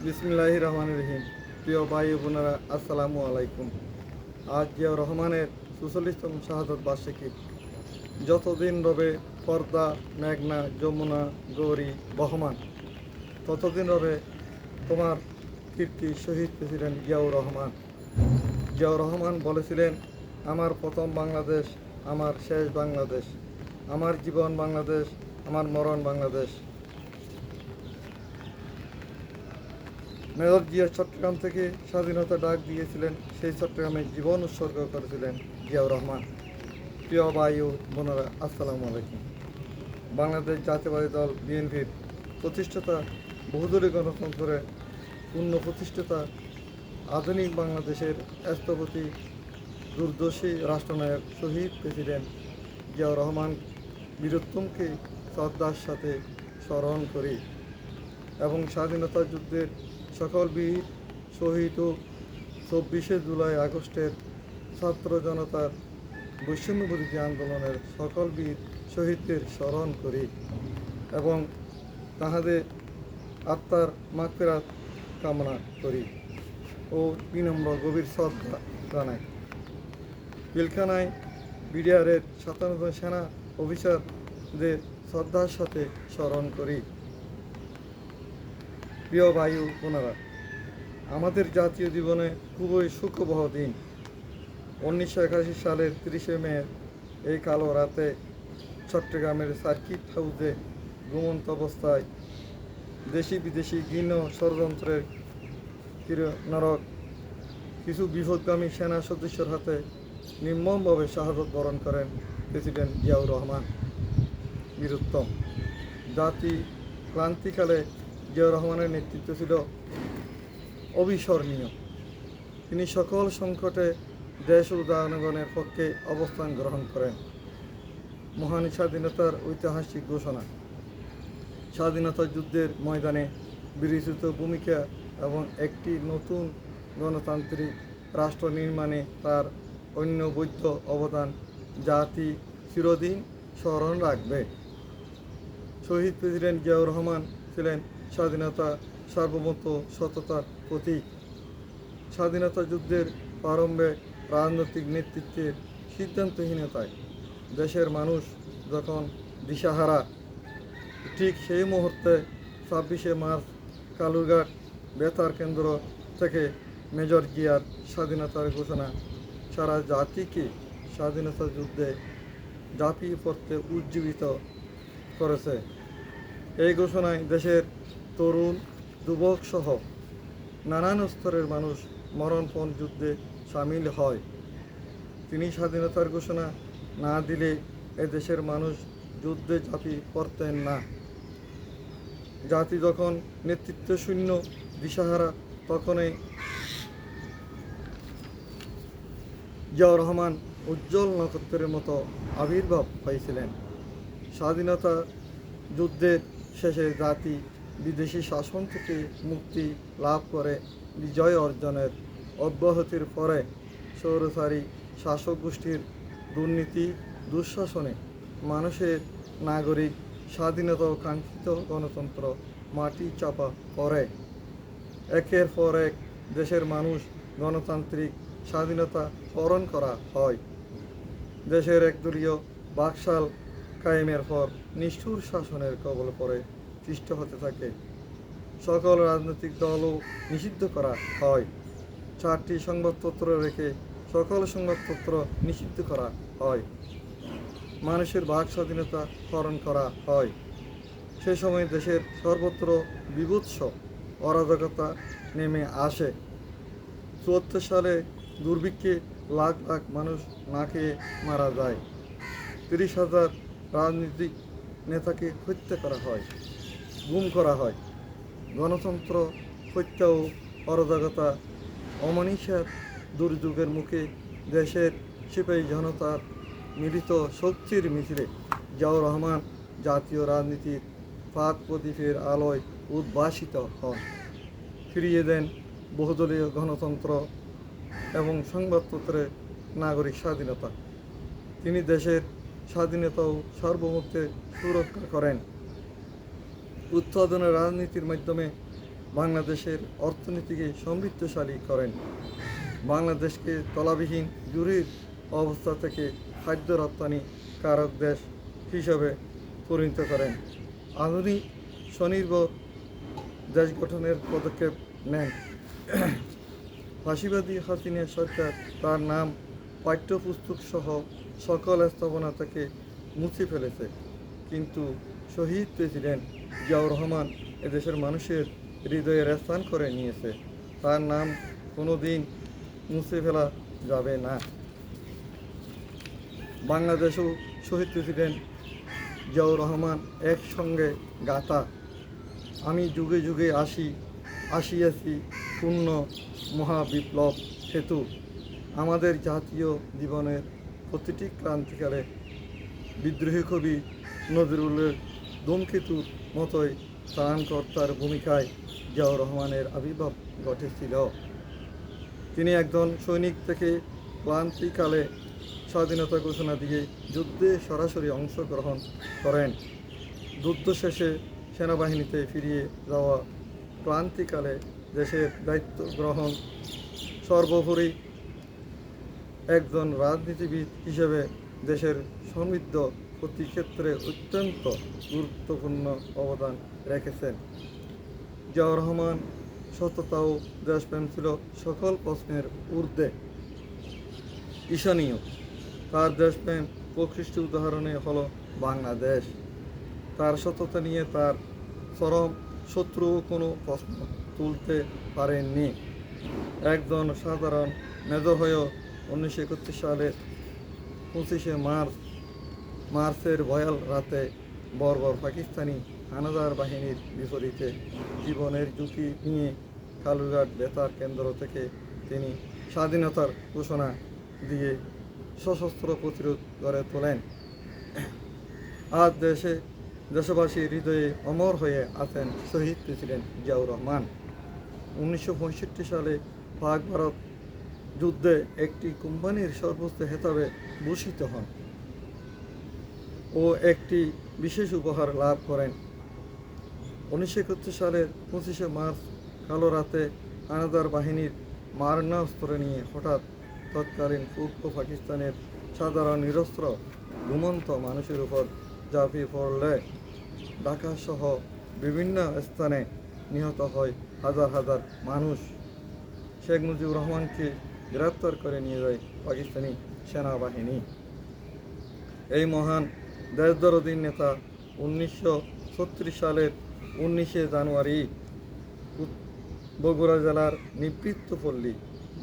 বিসমিল্লাহির রহমানির রহিম। প্রিয় ভাই ও বোনেরা, আসসালামু আলাইকুম। আজ জিয়াউর রহমানের ৪৪তম শাহাদত বার্ষিকী। যতদিন রবে পর্দা, মেঘনা, যমুনা, গৌরী বহমান, ততদিন রবে তোমার কীর্তি শহীদ প্রেসিডেন্ট জিয়াউর রহমান। জিয়াউর রহমান বলেছিলেন, আমার প্রথম বাংলাদেশ, আমার শেষ বাংলাদেশ, আমার জীবন বাংলাদেশ, আমার মরণ বাংলাদেশ। মেজর জিয়া চট্টগ্রাম থেকে স্বাধীনতা ডাক দিয়েছিলেন, সেই চট্টগ্রামে জীবন উৎসর্গ করেছিলেন জিয়াউর রহমান। প্রিয় ভাই ও বোনেরা, আসসালামু আলাইকুম। বাংলাদেশ জাতীয়বাদী দল বিএনপির প্রতিষ্ঠাতা, বহুদলীয় গণতন্ত্রের পূর্ণ প্রতিষ্ঠাতা, আধুনিক বাংলাদেশের স্থপতি, দূরদর্শী রাষ্ট্রনায়ক শহীদ প্রেসিডেন্ট জিয়াউর রহমান বীরোত্তমকে শ্রদ্ধার সাথে স্মরণ করি এবং স্বাধীনতা যুদ্ধের সকল বীর শহীদ ও ২৪শে জুলাই আগস্টের ছাত্র জনতার বৈষম্যবিরোধী আন্দোলনের সকল বীর শহীদদের স্মরণ করি এবং তাহাদের আত্মার মাগফিরাত কামনা করি ও বিনম্র গভীর শ্রদ্ধা জানাই। পিলখানায় বিডিআরের ৫৭ সেনা অফিসারদের শ্রদ্ধার সাথে স্মরণ করি। প্রিয় ভাই ও বোনেরা, আমাদের জাতীয় জীবনে খুবই সুখবহ দিন। ১৯৮১ সালের ৩০শে মে এই কালো রাতে চট্টগ্রামের সার্কিট হাউসে ঘুমন্ত অবস্থায় দেশি বিদেশি ঘৃণ্য ষড়যন্ত্রের নরক কিছু বিপদগামী সেনা সদস্যর হাতে নির্মমভাবে শাহাদত বরণ করেন প্রেসিডেন্ট জিয়াউর রহমান বীরোত্তম। জাতি ক্রান্তিকালে জিয়াউর রহমানের নেতৃত্ব ছিল অবিস্মরণীয়। তিনি সকল সংকটে দেশ ও জনগণের পক্ষে অবস্থান গ্রহণ করেন। মহান স্বাধীনতার ঐতিহাসিক ঘোষণা, স্বাধীনতা যুদ্ধের ময়দানে বিরচিত ভূমিকা এবং একটি নতুন গণতান্ত্রিক রাষ্ট্র নির্মাণে তার অনবদ্য অবদান জাতি চিরদিন স্মরণ রাখবে। শহীদ প্রেসিডেন্ট জিয়াউর রহমান ছিলেন স্বাধীনতা, সার্বভৌমত্ব, সততার প্রতীক। স্বাধীনতা যুদ্ধের প্রারম্ভে রাজনৈতিক নেতৃত্বের সিদ্ধান্তহীনতায় দেশের মানুষ যখন দিশাহারা, ঠিক সেই মুহূর্তে ২৬শে মার্চ কালুরঘাট বেতার কেন্দ্র থেকে মেজর জিয়ার স্বাধীনতার ঘোষণা সারা জাতিকে স্বাধীনতা যুদ্ধে ঝাঁপিয়ে পড়তে উজ্জীবিত করেছে। এই ঘোষণায় দেশের তরুণ, যুবক সহ নানান স্তরের মানুষ মরণপণ যুদ্ধে সামিল হয়। তিনি স্বাধীনতার ঘোষণা না দিলে এ দেশের মানুষ যুদ্ধে ঝাঁপিয়ে পড়তেন না। জাতি যখন নেতৃত্ব শূন্য, দিশাহারা, তখনই জিয়াউর রহমান উজ্জ্বল নক্ষত্রের মতো আবির্ভাব পাইছিলেন। স্বাধীনতা যুদ্ধের শেষে জাতি বিদেশি শাসন থেকে মুক্তি লাভ করে বিজয় অর্জনের অব্যাহতির পরে স্বৈরাচারী শাসক গোষ্ঠীর দুর্নীতি, দুঃশাসনে মানুষের নাগরিক স্বাধীনতা ও কাঙ্ক্ষিত গণতন্ত্র মাটি চাপা পড়ে। একের পর এক দেশের মানুষ গণতান্ত্রিক স্বাধীনতা হরণ করা হয়। দেশের একদলীয় বাকশাল কায়েমের পর নিষ্ঠুর শাসনের কবল পরে সৃষ্ট হতে থাকে। সকল রাজনৈতিক দলও নিষিদ্ধ করা হয়। ৪টি সংবাদপত্র রেখে সকল সংবাদপত্র নিষিদ্ধ করা হয়। মানুষের বাক স্বাধীনতা হরণ করা হয়। সে সময় দেশের সর্বত্র বিভৎস অরাজকতা নেমে আসে। ৭৪ সালে দুর্ভিক্ষে লাখ লাখ মানুষ না খেয়ে মারা যায়। ৩০,০০০ রাজনৈতিক নেতাকে হত্যা করা হয়, গুম করা হয়। গণতন্ত্র হত্যা ও অরাজকতা, অমানিসার দুর্যোগের মুখে দেশের সিপাহী জনতার মিলিত শক্তির মিছিলে জিয়াউর রহমান জাতীয় রাজনীতির ফাঁক প্রদীপের আলোয় উদ্ভাসিত হন। ফিরিয়ে দেন বহুদলীয় গণতন্ত্র এবং সংবাদপত্রের নাগরিক স্বাধীনতা। তিনি দেশের স্বাধীনতা ও সার্বভৌমত্বের সুরক্ষা করেন। উৎপাদনের রাজনীতির মাধ্যমে বাংলাদেশের অর্থনীতিকে সমৃদ্ধশালী করেন। বাংলাদেশকে তলাবিহীন জুরির অবস্থা থেকে খাদ্য রপ্তানি কারক দেশ হিসাবে পরিণত করেন। আধুনিক স্বনির্ভর দেশ গঠনের পদক্ষেপ নেন। ফাঁসিবাদী হাসিনা সরকার তার নাম পাঠ্যপুস্তক সহ সকল স্থাপনা থেকে মুছে ফেলেছে, কিন্তু শহীদ প্রেসিডেন্ট জিয়াউর রহমান এদেশের মানুষের হৃদয়ের স্থান করে নিয়েছে। তার নাম কোনোদিন মুছে ফেলা যাবে না। বাংলাদেশও শহীদ প্রেসিডেন্ট জিয়াউর রহমান একসঙ্গে গাথা আমি যুগে যুগে আসিয়াছি পূর্ণ মহাবিপ্লব হেতু। আমাদের জাতীয় জীবনের প্রতিটি ক্রান্তিকালে বিদ্রোহী কবি নজরুলের ধূমকেতুর মতোই ত্রাণকর্তার ভূমিকায় জিয়াউর রহমানের আবির্ভাব ঘটেছিল। তিনি একজন সৈনিক থেকে ক্লান্তিকালে স্বাধীনতা ঘোষণা দিয়ে যুদ্ধে সরাসরি অংশগ্রহণ করেন। যুদ্ধ শেষে সেনাবাহিনীতে ফিরিয়ে যাওয়া, ক্লান্তিকালে দেশের দায়িত্ব গ্রহণ, সর্বোপরি একজন রাজনীতিবিদ হিসেবে দেশের সমৃদ্ধ প্রতি ক্ষেত্রে অত্যন্ত গুরুত্বপূর্ণ অবদান রেখেছেন। জিয়াউর রহমান সততা ও দেশপ্রেম ছিল সকল প্রশ্নের ঊর্ধ্বে ঈশানীয়। তার দেশপ্রেম প্রকৃষ্ট উদাহরণে হলো বাংলাদেশ। তার সততা নিয়ে তার চরম শত্রুও কোনো প্রশ্ন তুলতে পারেননি। একজন সাধারণ মেজর হয়েও 1931 সালের 25শে মার্চের ভয়াল রাতে বর্বর পাকিস্তানি হানাদার বাহিনীর বিপরীতে জীবনের ঝুঁকি নিয়ে কালুরঘাট বেতার কেন্দ্র থেকে তিনি স্বাধীনতার ঘোষণা দিয়ে সশস্ত্র প্রতিরোধ গড়ে তোলেন। আজ দেশবাসীর হৃদয়ে অমর হয়ে আছেন শহীদ প্রেসিডেন্ট জিয়াউর রহমান। 1965 সালে পাক ভারত যুদ্ধে একটি কোম্পানির সর্বোচ্চ খেতাবে ভূষিত হন ও একটি বিশেষ উপহার লাভ করেন। 1931 সালের 25শে মার্চ কালো রাতে হানাদার বাহিনীর মারণাস্ত্র নিয়ে হঠাৎ তৎকালীন পূর্ব পাকিস্তানের সাধারণ নিরস্ত্র ঘুমন্ত মানুষের উপর ঝাঁপিয়ে পড়লে ঢাকাসহ বিভিন্ন স্থানে নিহত হয় হাজার হাজার মানুষ। শেখ মুজিবুর রহমানকে গ্রেপ্তার করে নিয়ে যায় পাকিস্তানি সেনাবাহিনী। এই মহান দেশদরদী নেতা 1936 সালের 19শে জানুয়ারি বগুড়া জেলার নিবৃত্তপল্লী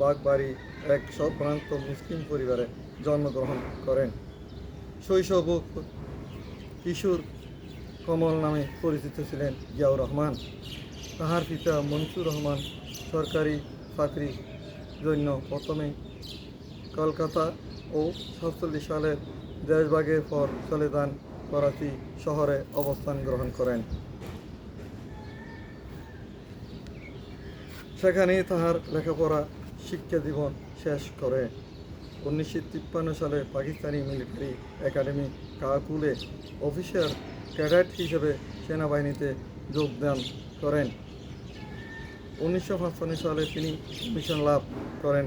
বাগবাড়ি এক সম্ভ্রান্ত মুসলিম পরিবারে জন্মগ্রহণ করেন। শৈশব ও কিশোর কমল নামে পরিচিত ছিলেন জিয়াউর রহমান। তাহার পিতা মনসুর রহমান সরকারি চাকরির জন্য প্রথমে কলকাতা ও 47 সালের দেশভাগের পর চলে যান করাচি শহরে অবস্থান গ্রহণ করেন। সেখানেই তাহার লেখাপড়া শিক্ষা জীবন শেষ করে 1953 সালে পাকিস্তানি মিলিটারি একাডেমি কাকুলে অফিসার ক্যাডেট হিসেবে সেনাবাহিনীতে যোগদান করেন। 1955 সালে তিনি মিশন লাভ করেন।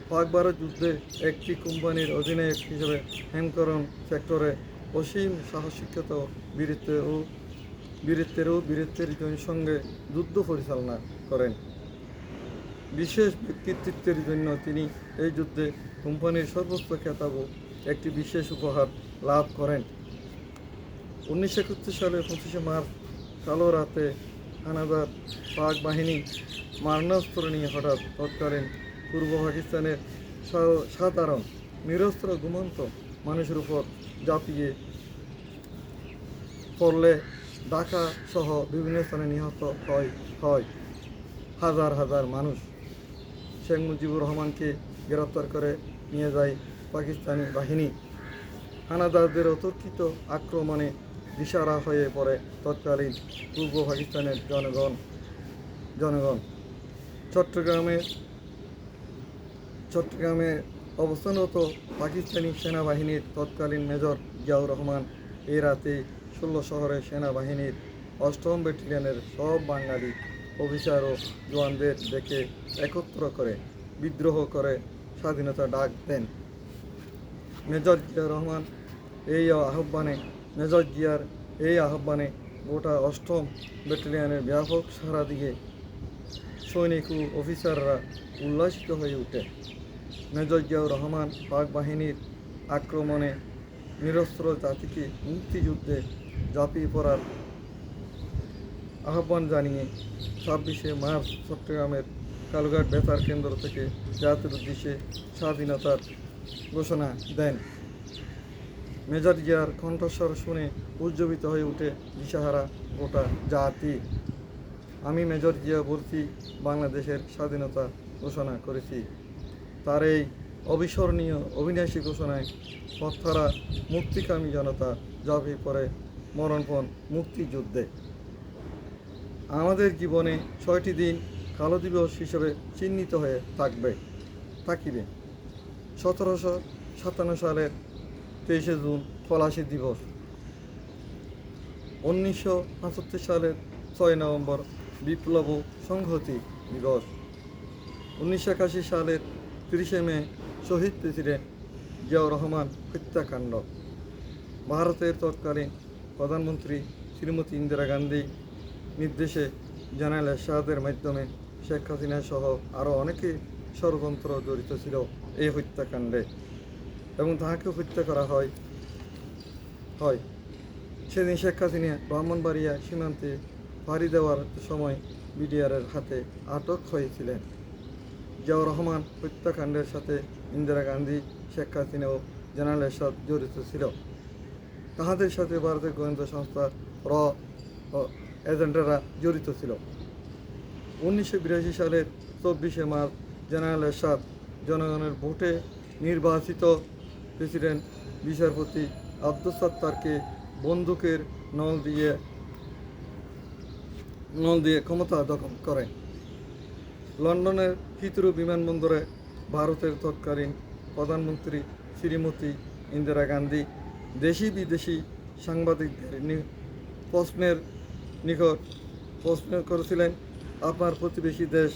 পাক ভারত যুদ্ধে একটি কোম্পানির অধিনায়ক হিসেবে হেমকরণ সেক্টরে অসীম সাহসিকতা ও বীরত্বের সঙ্গে যুদ্ধ পরিচালনা করেন। বিশেষ কৃতিত্বের জন্য তিনি এই যুদ্ধে কোম্পানির সর্বোচ্চ খেতাব ও একটি বিশেষ উপহার লাভ করেন। 1931 সালের 25শে মার্চ কালো রাতে হানাদার পাক বাহিনী মারণাস্ত্র নিয়ে হঠাৎ তৎকালীন পূর্ব পাকিস্তানের সাধারণ নিরস্ত্র ঘুমন্ত মানুষের উপর ঝাঁপিয়ে পড়লে ঢাকা সহ বিভিন্ন স্থানে নিহত হয় হাজার হাজার মানুষ। শেখ মুজিবুর রহমানকে গ্রেপ্তার করে নিয়ে যায় পাকিস্তানি বাহিনী। হানাদারদের অতর্কিত আক্রমণে দিশারা হয়ে পড়ে তৎকালীন পূর্ব পাকিস্তানের জনগণ। চট্টগ্রামে অবস্থানরত পাকিস্তানি সেনাবাহিনীর তৎকালীন মেজর জিয়াউর রহমান এই রাতে 16 শহরের সেনাবাহিনীর 8ম ব্যাটালিয়নের সব বাঙালি অফিসার ও জওয়ানদের ডেকে একত্র করে বিদ্রোহ করে স্বাধীনতা ডাক দেন। মেজর জিয়াউর রহমান মেজর জিয়ার এই আহ্বানে গোটা 8ম ব্যাটালিয়নের ব্যাপক সাড়া দিয়ে সৈনিক ও অফিসাররা উল্লাসিত হয়ে ওঠে। মেজর জিয়াউর রহমান পাক বাহিনীর আক্রমণে নিরস্ত্র জাতিকে মুক্তিযুদ্ধে ঝাঁপিয়ে পড়ার আহ্বান জানিয়ে 26শে মার্চ চট্টগ্রামের কালুঘাট বেতার কেন্দ্র থেকে জাতির উদ্দেশ্যে স্বাধীনতার ঘোষণা দেন। মেজর জিয়ার কণ্ঠস্বর শুনে উজ্জীবিত হয়ে ওঠে দিশাহারা গোটা জাতি। আমি মেজর জিয়া বলছি, বাংলাদেশের স্বাধীনতা ঘোষণা করেছি। তার এই অবিস্মরণীয় অবিনাশী ঘোষণায় পথহারা মুক্তিকামী জনতা ঝাঁপিয়ে পড়ে মরণপণ মুক্তিযুদ্ধে। আমাদের জীবনে 6টি দিন কালো দিবস হিসেবে চিহ্নিত হয়ে থাকিবে। 1757 সালের 23শে জুন পলাশী দিবস, 1975 সালের 6 নভেম্বর বিপ্লব ও সংহতি দিবস, 1981 সালের 30শে মে শহীদ প্রেসিডেন্ট জিয়াউর রহমান হত্যাকাণ্ড। ভারতের তৎকালীন প্রধানমন্ত্রী শ্রীমতী ইন্দিরা গান্ধী নির্দেশে জেনারেল এরশাদের মাধ্যমে শেখ হাসিনা সহ আরও অনেকে ষড়যন্ত্র জড়িত ছিল এই হত্যাকাণ্ডে এবং তাহাকে হত্যা করা হয়। সেদিন শেখ হাসিনা ব্রাহ্মণবাড়িয়া সীমান্তে পাড়ি দেওয়ার সময় বিডিআরের হাতে আটক হয়েছিলেন। জিয়াউর রহমান হত্যাকাণ্ডের সাথে ইন্দিরা গান্ধী, শেখ হাসিনা ও জেনারেল এরশাদ জড়িত ছিল। তাহাদের সাথে ভারতের গোয়েন্দা সংস্থা এজেন্টরা জড়িত ছিল। 1982 সালের 24শে মার্চ জেনারেল এরশাদ জনগণের ভোটে নির্বাচিত প্রেসিডেন্ট বিচারপতি আব্দুস সাত্তারকে বন্দুকের নল দিয়ে ক্ষমতা দখল করে। লন্ডনের হিথ্রো বিমানবন্দরে ভারতের তৎকালীন প্রধানমন্ত্রী শ্রীমতী ইন্দিরা গান্ধী দেশি বিদেশি সাংবাদিকদের প্রশ্ন করেছিলেন, আপনার প্রতিবেশী দেশ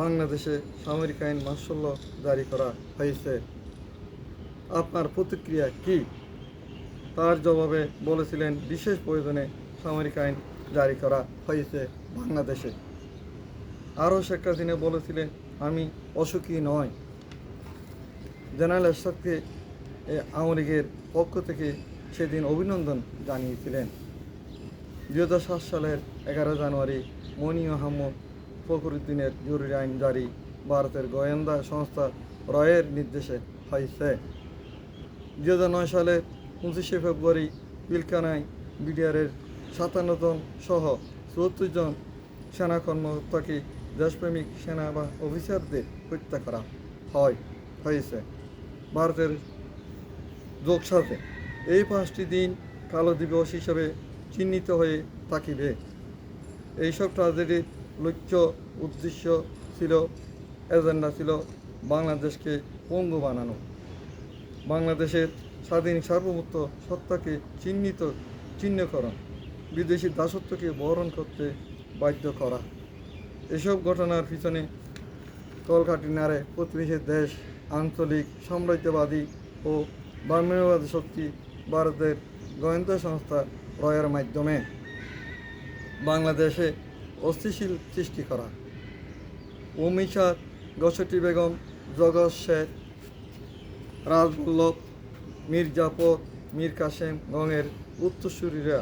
বাংলাদেশে সামরিক আইন মার্শাল জারি করা হয়েছে, আপনার প্রতিক্রিয়া কি? তার জবাবে বলেছিলেন, বিশেষ প্রয়োজনে সামরিক আইন জারি করা হয়েছে বাংলাদেশে। আরও শেখ হাসিনা বলেছিলেন, আমি অসুখী নয়। জেনারেল এরশাদকে আওয়ামী লীগের পক্ষ থেকে সেদিন অভিনন্দন জানিয়েছিলেন। 2007 সালের 11 জানুয়ারি মনি আহমদ ফখরুদ্দিনের জরুরি আইন জারি ভারতের গোয়েন্দা সংস্থা রয়ের নির্দেশে হয়েছে। 2009 সালের 25শে ফেব্রুয়ারি পিলখানায় বিডিআরের 57 জন সহ 74 জন সেনা কর্মকর্তাকে দেশপ্রেমিক সেনা বা অফিসারদের হত্যা করা হয়েছে ভারতের যোগসাথে। এই 5টি দিন কালো দিবস হিসেবে চিহ্নিত হয়ে থাকিবে। এইসব ট্র্যাজেডির লক্ষ্য উদ্দেশ্য এজেন্ডা ছিল বাংলাদেশকে পঙ্গু বানানো, বাংলাদেশের স্বাধীন সার্বভৌমত্ব সত্তাকে চিহ্নকরণ, বিদেশি দাসত্বকে বরণ করতে বাধ্য করা। এসব ঘটনার পিছনে কলকাঠি নাড়ে প্রতিবেশী দেশ, আঞ্চলিক সাম্রাজ্যবাদী ও ব্রাহ্মণ্যবাদী শক্তি ভারতের গোয়েন্দা সংস্থা রয়ের মাধ্যমে বাংলাদেশে অস্থিতিশীল সৃষ্টি করা। উমিশাদ, গসটি বেগম, জগৎ শেখ, রাজবল্লভ, মীর জাফর, মীর কাসেম গঙের উত্তরসূরিরা,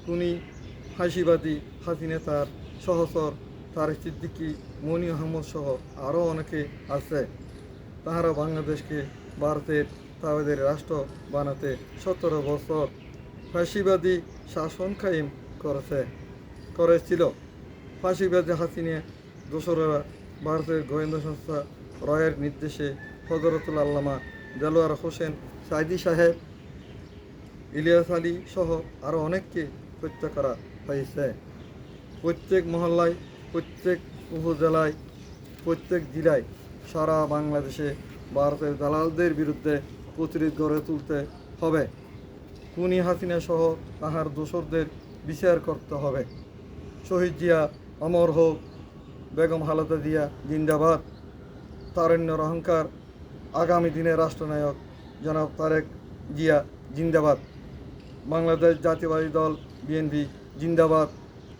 খুনি ফাঁসিবাদী হাসিনা, তার সহচর তারেক সিদ্দিকী, মনি আহমদ সহ আরও অনেকে আছে। তাহারা বাংলাদেশকে ভারতের তাবেদারি রাষ্ট্র বানাতে 17 বছর ফাঁসিবাদী শাসন কায়েম করেছিল। ফাঁসিবাদী হাসিনা দোসরেরা ভারতের গোয়েন্দা সংস্থা রয়ের নির্দেশে হজরতুল আল্লামা দেলোয়ার হোসেন সাইদি সাহেব, ইলিয়াস আলী সহ আরও অনেককে হত্যা করা হয়েছে। প্রত্যেক মহল্লায়, প্রত্যেক উপজেলায়, প্রত্যেক জেলায় সারা বাংলাদেশে ভারতের দালালদের বিরুদ্ধে প্রতিরোধ গড়ে তুলতে হবে। খুনি হাসিনা সহ তাহার দোসরদের বিচার করতে হবে। শহীদ জিয়া অমর হোক বেগম খালেদা জিয়া জিন্দাবাদ। তারুণ্যের অহংকার আগামী দিনের রাষ্ট্রনায়ক জনাব তারেক জিয়া জিন্দাবাদ। বাংলাদেশ জাতীয়বাদী দল বিএনপি জিন্দাবাদ।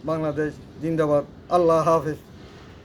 বাংলাদেশ জিন্দাবাদ। আল্লাহ হাফেজ।